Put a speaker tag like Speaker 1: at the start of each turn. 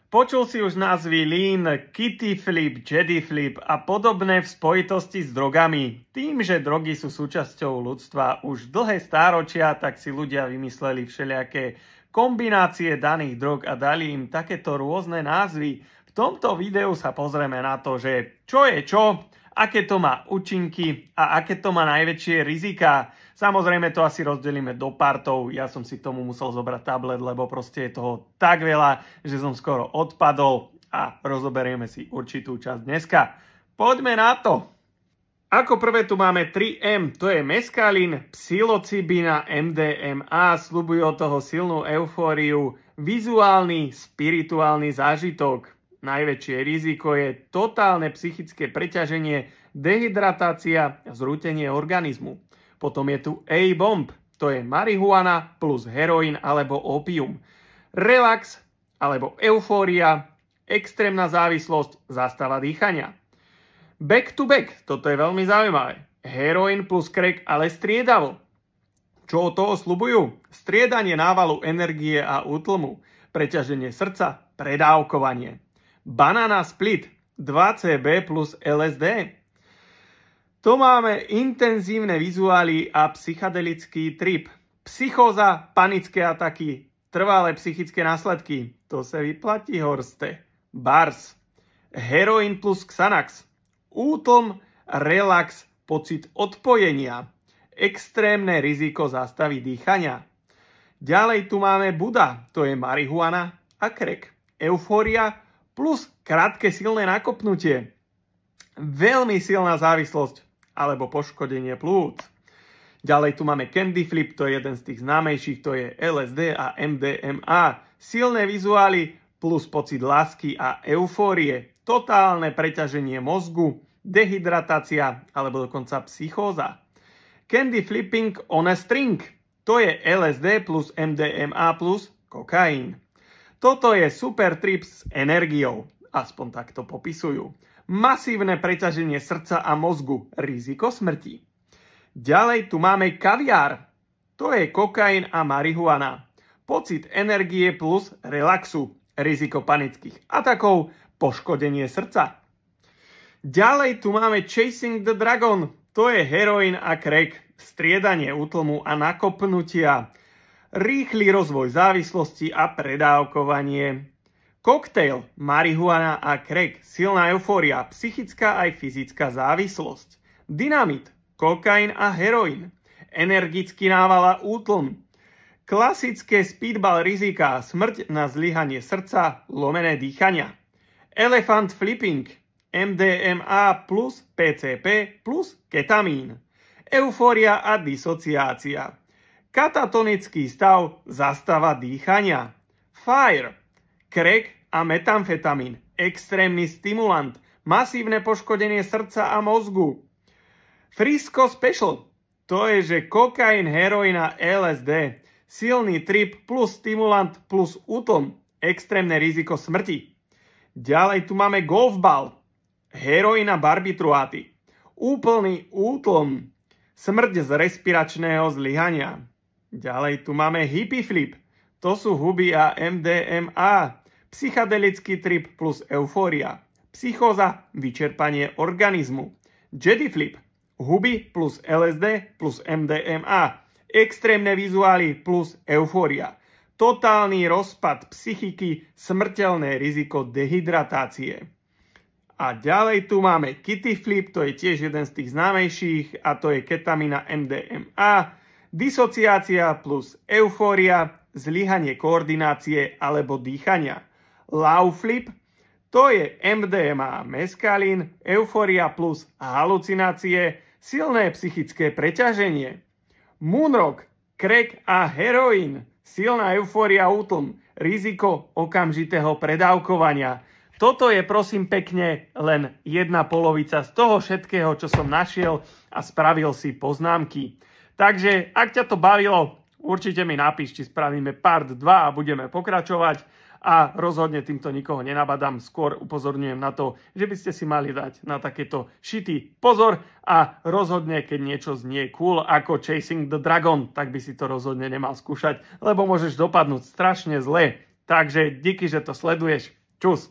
Speaker 1: Počul si už názvy Lean, Kitty Flip, Jedi Flip a podobné v spojitosti s drogami. Tým, že drogy sú súčasťou ľudstva už dlhé stáročia, tak si ľudia vymysleli všelijaké kombinácie daných drog a dali im takéto rôzne názvy. V tomto videu sa pozrieme na to, že čo je čo, aké to má účinky a aké to má najväčšie rizika. Samozrejme to asi rozdelíme do partov, ja som si k tomu musel zobrať tablet, lebo proste je toho tak veľa, že som skoro odpadol a rozoberieme si určitú časť dneska. Poďme na to! Ako prvé tu máme 3M, to je meskalín, psilocybina, MDMA, sľubujú od toho silnú eufóriu, vizuálny, spirituálny zážitok. Najväčšie riziko je totálne psychické preťaženie, dehydratácia a zrútenie organizmu. Potom je tu A-bomb, to je marihuana plus heroín alebo opium. Relax alebo eufória, extrémna závislosť, zástava dýchania. Back to back, toto je veľmi zaujímavé. Heroín plus crack, ale striedavo. Čo od toho sľubujú? Striedanie návalu energie a útlmu, preťaženie srdca, predávkovanie. Banana split, 2CB plus LSD. To máme intenzívne vizuály a psychedelický trip. Psychóza, panické ataky, trvalé psychické následky. To sa vyplatí, Horste. Bars. Heroín plus Xanax. Útlm, relax, pocit odpojenia. Extrémne riziko zástavy dýchania. Ďalej tu máme Buda, to je marihuana a crack. Eufória plus krátke silné nakopnutie. Veľmi silná závislosť alebo poškodenie plúc. Ďalej tu máme Candy Flip, to je jeden z tých známejších, to je LSD a MDMA. Silné vizuály plus pocit lásky a eufórie. Totálne preťaženie mozgu, dehydratácia alebo dokonca psychóza. Candy Flipping on a String, to je LSD plus MDMA plus kokain. Toto je super trip s energiou, aspoň takto popisujú. Masívne preťaženie srdca a mozgu, riziko smrti. Ďalej tu máme kaviár, to je kokain a marihuana. Pocit energie plus relaxu, riziko panických atakov, poškodenie srdca. Ďalej tu máme Chasing the Dragon, to je heroín a crack, striedanie útlmu a nakopnutia. Rýchly rozvoj závislosti a predávkovanie. Koktail, marihuana a crack, silná eufória, psychická aj fyzická závislosť. Dynamit, kokain a heroín, energický nával a útlm. Klasické speedball rizika, smrť na zlyhanie srdca, lomené dýchania. Elephant flipping, MDMA plus PCP plus ketamín. Eufória a disociácia. Katatonický stav, zastava dýchania. Fire, crack a metamfetamín, extrémny stimulant, masívne poškodenie srdca a mozgu. Frisco Special, to je, že kokain, heroín a LSD, silný trip plus stimulant plus útlm, extrémne riziko smrti. Ďalej tu máme golfball, heroín a barbitruáty, úplný útlm, smrť z respiračného zlyhania. Ďalej tu máme hippie flip, to sú huby a MDMA, psychedelický trip plus eufória, psychóza, vyčerpanie organizmu. Jedi flip, huby plus LSD plus MDMA, extrémne vizuály plus eufória, totálny rozpad psychiky, smrteľné riziko dehydratácie. A ďalej tu máme Kitty Flip, to je tiež jeden z tých známejších a to je ketamina MDMA, disociácia plus eufória, zlyhanie koordinácie alebo dýchania. Low Flip, to je MDMA, meskalín, eufória plus halucinácie, silné psychické preťaženie. Moonrock, crack a heroín, silná eufória, útlm, riziko okamžitého predávkovania. Toto je prosím pekne len jedna polovica z toho všetkého, čo som našiel a spravil si poznámky. Takže ak ťa to bavilo, určite mi napíš, či spravíme part 2 a budeme pokračovať. A rozhodne týmto nikoho nenabadám, skôr upozorňujem na to, že by ste si mali dať na takéto shity pozor a rozhodne, keď niečo znie cool ako Chasing the Dragon, tak by si to rozhodne nemal skúšať, lebo môžeš dopadnúť strašne zle. Takže díky, že to sleduješ. Čus.